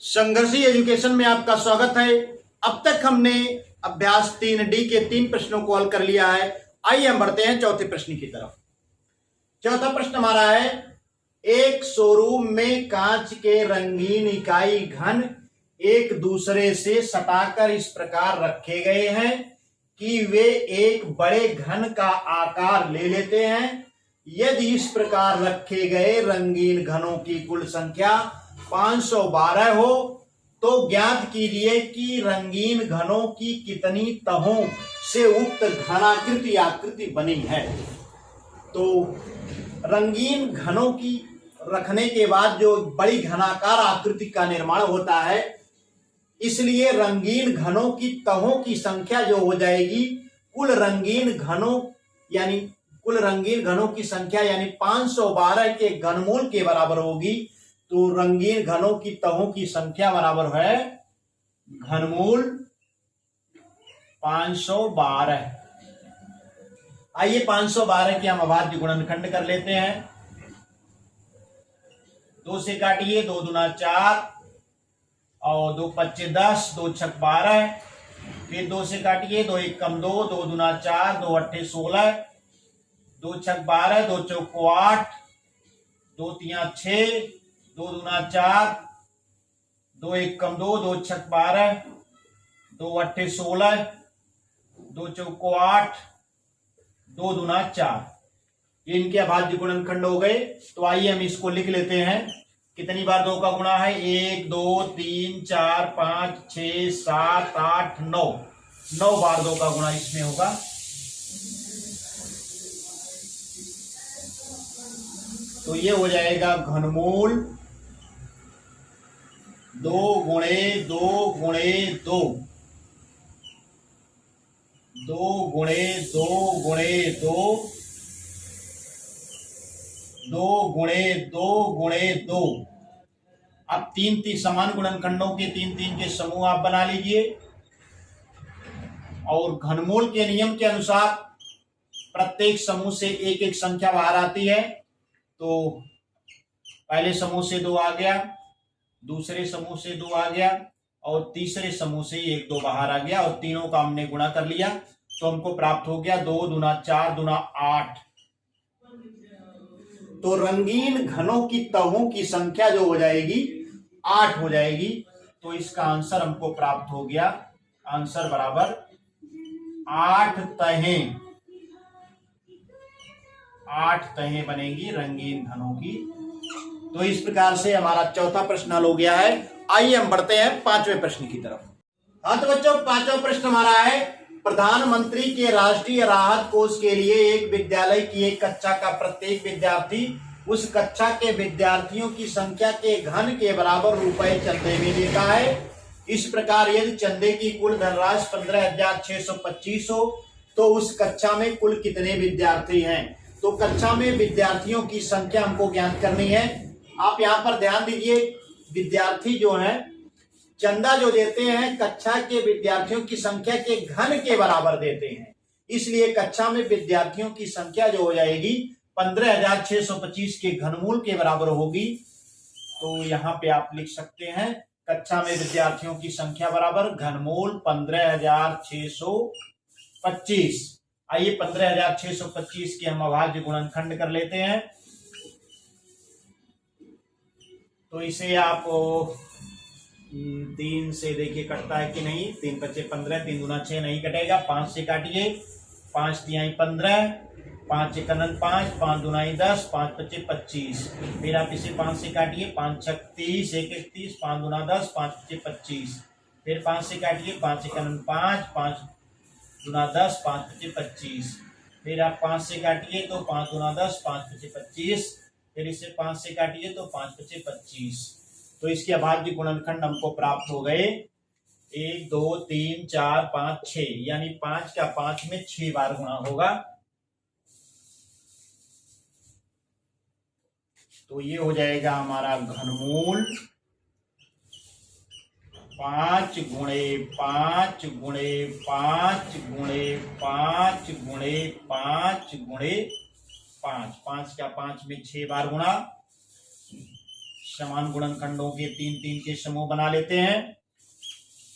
संघर्षी education में आपका स्वागत है। अब तक हमने अभ्यास 3D के 3 प्रश्नों को हल कर लिया है। आइए हम बढ़ते हैं चौथे प्रश्न की तरफ। चौथा प्रश्न हमारा है, एक शोरूम में कांच के रंगीन इकाई घन एक दूसरे से सटाकर इस प्रकार रखे गए हैं कि वे एक बड़े घन का आकार ले लेते हैं। यदि इस प्रकार रखे गए रंगीन घनों की कुल संख्या 512 हो तो ज्ञात कीजिए कि रंगीन घनों की कितनी तहों से उक्त घनाकृति आकृति बनी है। तो रंगीन घनों की रखने के बाद जो बड़ी घनाकार आकृति का निर्माण होता है, इसलिए रंगीन घनों की तहों की संख्या जो हो जाएगी कुल रंगीन घनों की संख्या यानी 512 के घनमूल के बराबर होगी। तो रंगीन घनों की तहों की संख्या बराबर है घनमूल 512। आइए 512 के हम अभाज्य गुणनखंड कर लेते हैं। 2 से काटिए, 2 दूना 4 और 2 पच्चे 10, 2 छक 12। फिर 2 से काटिए, 2 एक कम 2, 2 दूना 4, 2 अट्ठे 16, 2 छक 12, 2 चौको 8, 2 तिया 6, 2 दूना 4, 2 एक कम 2, 2 छक 12, 2 अट्ठे 16, 2 चौको 8, 2 दूना 4। इनके अभाज्य गुणनखंड हो गए। तो आइए हम इसको लिख लेते हैं। कितनी बार 2 का गुणा है? 1 2 3 4 5 6 7 8 9 9 बार 2 का गुणा इसमें होगा। तो ये हो जाएगा घनमूल 2 गुणे 2 गुणे 2 2 गुणे 2 गुणे 2 2 गुणे 2 गुणे 2। अब 3 समान गुणनखंडों के 3 के समूह आप बना लीजिए और घनमूल के नियम के अनुसार प्रत्येक समूह से एक एक संख्या बाहर आती है। तो पहले समूह से 2 आ गया, दूसरे समूह से 2 आ गया और तीसरे समूह से 1 2 बाहर आ गया और तीनों का हमने गुणा कर लिया। तो हमको प्राप्त हो गया 2 दूना 4 दूना 8। तो रंगीन घनों की तहों की संख्या जो हो जाएगी 8 हो जाएगी। तो इसका आंसर हमको प्राप्त हो गया, आंसर बराबर 8 तहें। 8 तहें बनेगी रंगीन घनों की। तो इस प्रकार से हमारा चौथा प्रश्न हल हो गया है। आइए हम बढ़ते हैं 5वें प्रश्न की तरफ। हाँ तो बच्चों, 5वां प्रश्न हमारा है, प्रधानमंत्री के राष्ट्रीय राहत कोष के लिए एक विद्यालय की एक कक्षा का प्रत्येक विद्यार्थी उस कक्षा के विद्यार्थियों की संख्या के घन के बराबर रुपए चंदे में देता है। इस प्रकार यदि चंदे की कुल धनराशि 15,625 हो तो उस कक्षा में कुल कितने विद्यार्थी हैं? तो कक्षा में विद्यार्थियों की संख्या हमको ज्ञात करनी है। आप यहाँ पर ध्यान दीजिए, विद्यार्थी जो हैं चंदा जो देते हैं कक्षा के विद्यार्थियों की संख्या के घन के बराबर देते हैं। इसलिए कक्षा में विद्यार्थियों की संख्या जो हो जाएगी 15,625 के घनमूल के बराबर होगी। तो यहाँ पे आप लिख सकते हैं कक्षा में विद्यार्थियों की संख्या बराबर घनमूल 15,625। आइए 15,625 के हम अभाज्य गुणनखंड कर लेते हैं। तो इसे आप 3 से देखिए कटता है कि नहीं। 3 पच्चे 15, 3 दूना 6 नहीं कटेगा। 5 से काटिए, 5 तिहाई 15, 5 एकनन 5, 5 दूनाई 10, 5 पच्चे 25। फिर आप इसे 5 से काटिए, 5 छक 30, 1 1 30, 5 दूना 10, 5 पच्चे 25। फिर 5 से काटिए, 5 एकनन 5, 5 दूना 10, 5 पच्चे 25। फिर आप 5 से काटिए तो 5 दूना 10, 5 पच्चे 25। फिर इसे 5 से काटिए तो 5 पच्चे 25। तो इसके अभाज्य गुणनखंड हमको प्राप्त हो गए 1 2 3 4 5 6, यानी 5 का 5 में 6 बार गुणा होगा। तो ये हो जाएगा हमारा घनमूल 5 गुणे 5 गुणे 5 गुणे 5 गुणे 5 गुणे 5। 5 का 5 में 6 बार गुणा समान गुणनखंडों के 3-3 के समूह बना लेते हैं।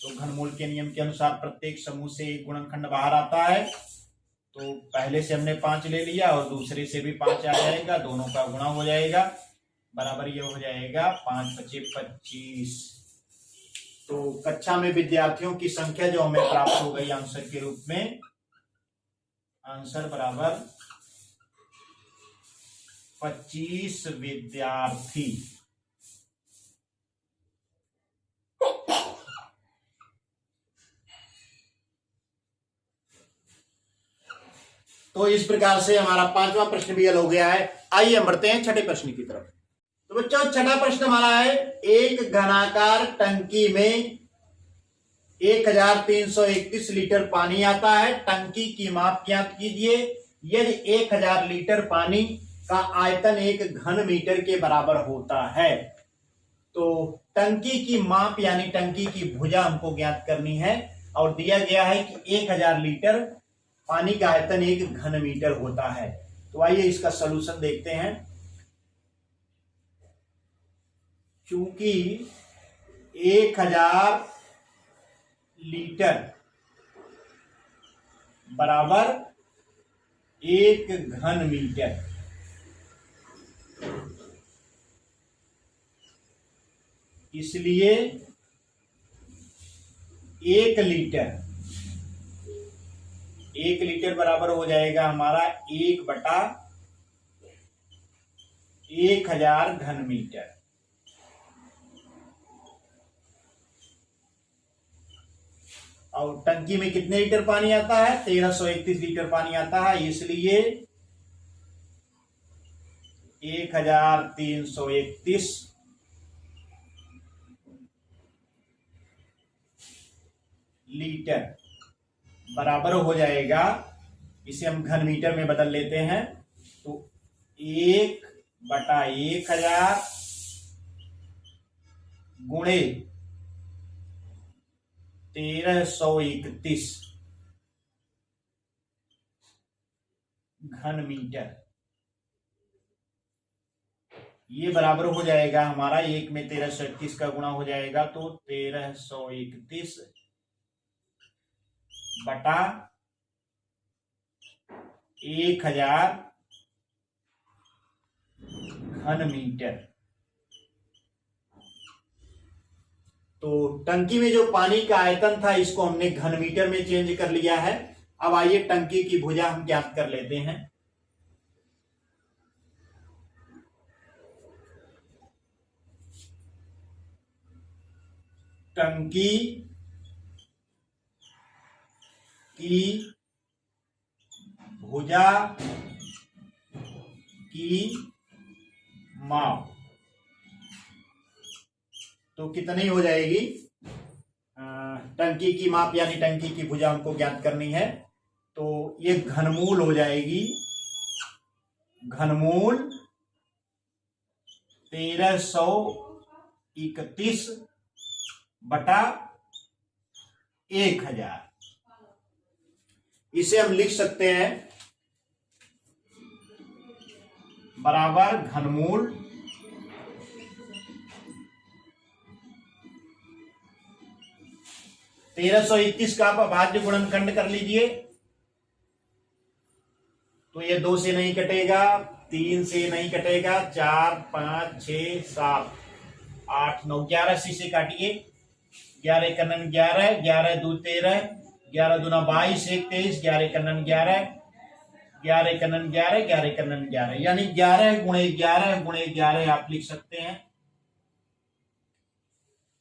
तो घनमूल के नियम के अनुसार प्रत्येक समूह से एक गुणनखंड बाहर आता है। तो पहले से हमने 5 ले लिया और दूसरे से भी 5 आ जाएगा, दोनों का गुणा हो जाएगा, बराबर ये हो जाएगा 5 × 5 = 25। तो कक्षा में विद्यार्थियों की संख्या जो हमें प्राप्त हो गई आंसर के रूप में, आंसर बराबर 25 विद्यार्थी। तो इस प्रकार से हमारा 5वां प्रश्न भी हल हो गया है। आइए हम बढ़ते हैं छठे प्रश्न की तरफ। तो बच्चों छठा प्रश्न हमारा है, एक घनाकार टंकी में 1331 लीटर पानी आता है, टंकी की माप ज्ञात कीजिए। यदि 1000 लीटर पानी का आयतन 1 घन मीटर के बराबर होता है। तो टंकी की माप यानी टंकी की भुजा हमको ज्ञात करनी है और दिया गया है कि 1000 लीटर पानी का आयतन 1 घन मीटर होता है। तो आइए इसका सलूशन देखते हैं। चूंकि 1000 लीटर बराबर 1 घन मीटर, इसलिए 1 लीटर बराबर हो जाएगा हमारा 1/1000 घन मीटर। और टंकी में कितने लीटर पानी आता है? 1331 लीटर पानी आता है, इसलिए 1331 लीटर बराबर हो जाएगा, इसे हम घन मीटर में बदल लेते हैं। तो 1/1000 गुणे 1331 घन मीटर, ये बराबर हो जाएगा हमारा 1 में 1331 का गुणा हो जाएगा, तो 1331 बटा 1000 घन मीटर। तो टंकी में जो पानी का आयतन था इसको हमने घन मीटर में चेंज कर लिया है। अब आइए टंकी की भुजा हम ज्ञात कर लेते हैं। टंकी की भुजा की माप तो कितनी हो जाएगी? टंकी की माप यानी टंकी की भुजा हमको ज्ञात करनी है, तो ये घनमूल हो जाएगी। घनमूल 1331 बटा 1000, इसे हम लिख सकते हैं बराबर घनमूल 1321 का आप अभाज्य गुणनखंड कर लीजिए। तो ये 2 से नहीं कटेगा, 3 से नहीं कटेगा, 4, 5, 6, 7, 8, 9, 11 से काटिए। 11 × 9 11, 11 × 2 13, 11 × 2 22, 1 23, 11 × 9 11, 11 × 9 11, 11 × 9 11, यानी 11 × 11 आप लिख सकते हैं।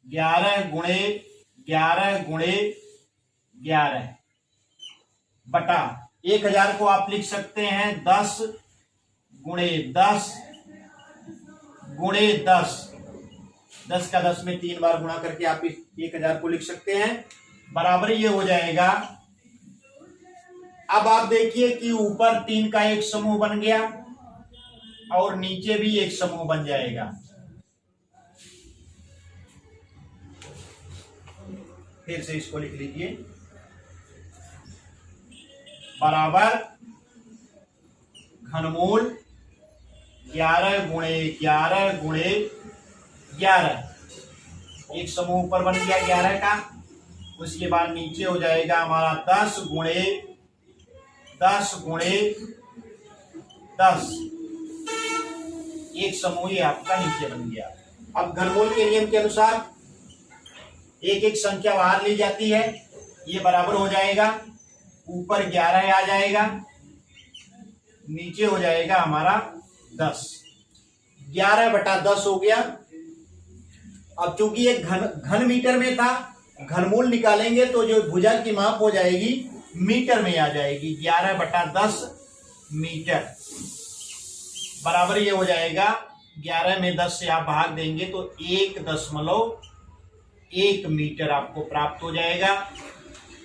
11 × 11 बटा 1000 को आप लिख सकते हैं 10 × 10 × 10, 10 का 10 में 3 बार गुणा करके आप इस 1000 को लिख सकते हैं, बराबर ये हो जाएगा। अब आप देखिए कि ऊपर 3 का एक समूह बन गया और नीचे भी एक समूह बन जाएगा। फिर से इसको लिख लीजिए, बराबर घनमूल 11 × 11 × 11, एक समूह ऊपर बन गया 11 का। उसके बाद नीचे हो जाएगा हमारा 10 गुणे 10 गुणे 10, एक समूह ये आपका नीचे बन गया। अब घनमूल के नियम के अनुसार एक एक संख्या बाहर ली जाती है, ये बराबर हो जाएगा, ऊपर 11 आ जाएगा, नीचे हो जाएगा हमारा 10। 11/10 हो गया। अब चूंकि ये घन मीटर में था, घनमूल निकालेंगे तो जो भुजा की माप हो जाएगी मीटर में आ जाएगी। 11/10 मीटर बराबर ये हो जाएगा, 11 में 10 से आप भाग देंगे तो 1.1 मीटर आपको प्राप्त हो जाएगा।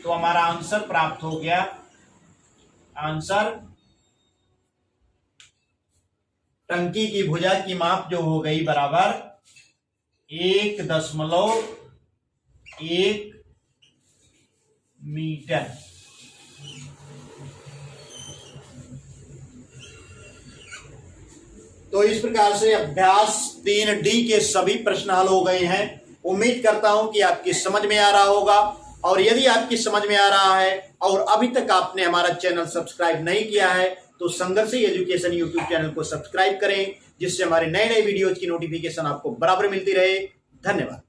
तो हमारा आंसर प्राप्त हो गया। आंसर टंकी की भुजा की माप जो हो गई बराबर 1.1 मीटर। तो इस प्रकार से अभ्यास 3D के सभी प्रश्न हल हो गए हैं। उम्मीद करता हूं कि आपकी समझ में आ रहा होगा, और यदि आपकी समझ में आ रहा है और अभी तक आपने हमारा चैनल सब्सक्राइब नहीं किया है तो संघर्षी एजुकेशन यूट्यूब चैनल को सब्सक्राइब करें, जिससे हमारे नए नए वीडियोज की नोटिफिकेशन आपको बराबर मिलती रहे। धन्यवाद।